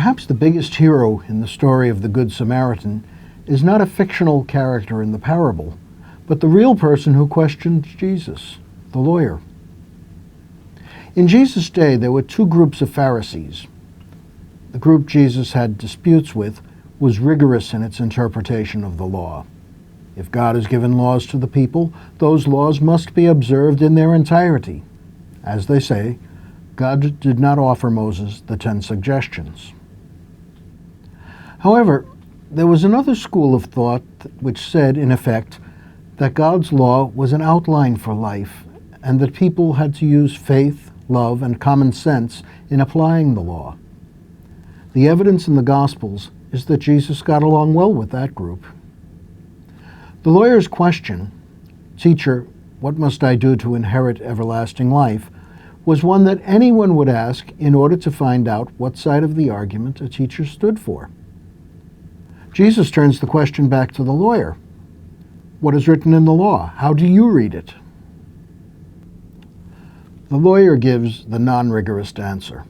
Perhaps the biggest hero in the story of the Good Samaritan is not a fictional character in the parable, but the real person who questioned Jesus, the lawyer. In Jesus' day, there were two groups of Pharisees. The group Jesus had disputes with was rigorous in its interpretation of the law. If God has given laws to the people, those laws must be observed in their entirety. As they say, God did not offer Moses the 10 suggestions. However, there was another school of thought which said, in effect, that God's law was an outline for life and that people had to use faith, love, and common sense in applying the law. The evidence in the Gospels is that Jesus got along well with that group. The lawyer's question, "Teacher, what must I do to inherit everlasting life?" was one that anyone would ask in order to find out what side of the argument a teacher stood for. Jesus turns the question back to the lawyer. What is written in the law? How do you read it? The lawyer gives the non-rigorous answer.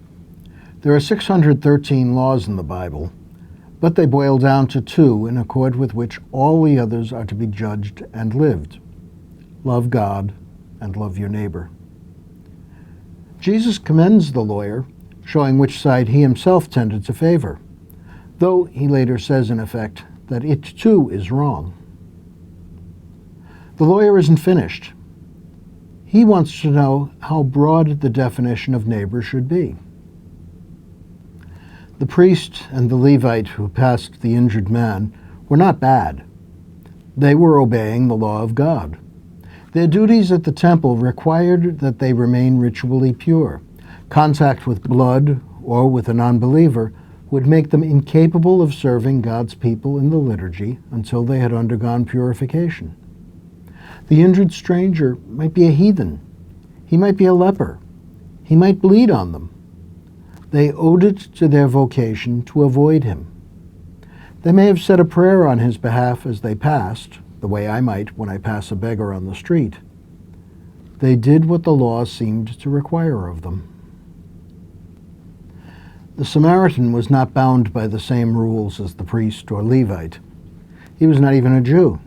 There are 613 laws in the Bible, but they boil down to 2 in accord with which all the others are to be judged and lived. Love God and love your neighbor. Jesus commends the lawyer, showing which side he himself tended to favor, though he later says, in effect, that it too is wrong. The lawyer isn't finished. He wants to know how broad the definition of neighbor should be. The priest and the Levite who passed the injured man were not bad. They were obeying the law of God. Their duties at the temple required that they remain ritually pure. Contact with blood or with a non-believer would make them incapable of serving God's people in the liturgy until they had undergone purification. The injured stranger might be a heathen. He might be a leper. He might bleed on them. They owed it to their vocation to avoid him. They may have said a prayer on his behalf as they passed, the way I might when I pass a beggar on the street. They did what the law seemed to require of them. The Samaritan was not bound by the same rules as the priest or Levite. He was not even a Jew.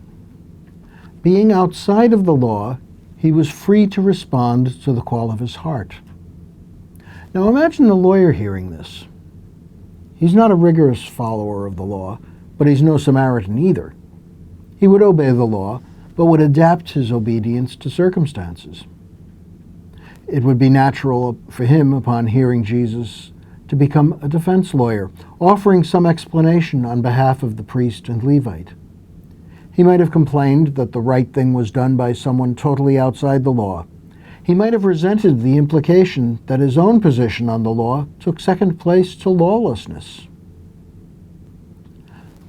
Being outside of the law, he was free to respond to the call of his heart. Now imagine the lawyer hearing this. He's not a rigorous follower of the law, but he's no Samaritan either. He would obey the law, but would adapt his obedience to circumstances. It would be natural for him, upon hearing Jesus, to become a defense lawyer, offering some explanation on behalf of the priest and Levite. He might have complained that the right thing was done by someone totally outside the law. He might have resented the implication that his own position on the law took second place to lawlessness.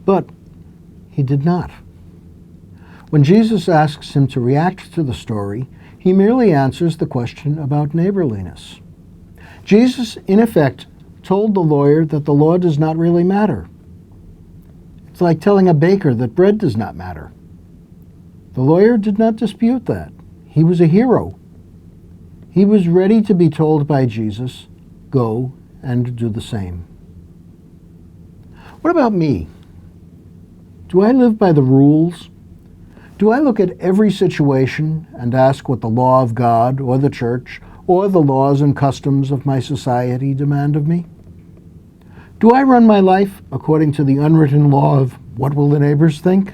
But he did not. When Jesus asks him to react to the story, he merely answers the question about neighborliness. Jesus, in effect, told the lawyer that the law does not really matter. It's like telling a baker that bread does not matter. The lawyer did not dispute that. He was a hero. He was ready to be told by Jesus, "Go and do the same." What about me? Do I live by the rules? Do I look at every situation and ask what the law of God or the church or the laws and customs of my society demand of me? Do I run my life according to the unwritten law of what will the neighbors think?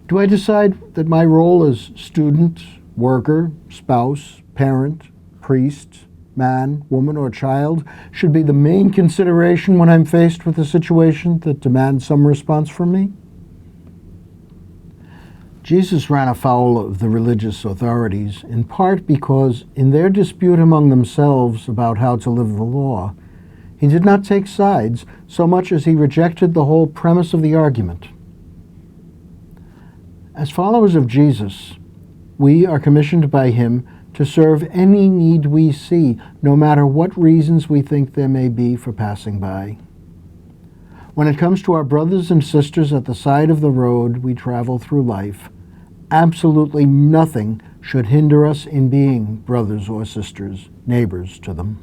Do I decide that my role as student, worker, spouse, parent, priest, man, woman, or child should be the main consideration when I'm faced with a situation that demands some response from me? Jesus ran afoul of the religious authorities, in part because in their dispute among themselves about how to live the law, he did not take sides so much as he rejected the whole premise of the argument. As followers of Jesus, we are commissioned by him to serve any need we see, no matter what reasons we think there may be for passing by. When it comes to our brothers and sisters at the side of the road we travel through life, absolutely nothing should hinder us in being brothers or sisters, neighbors to them.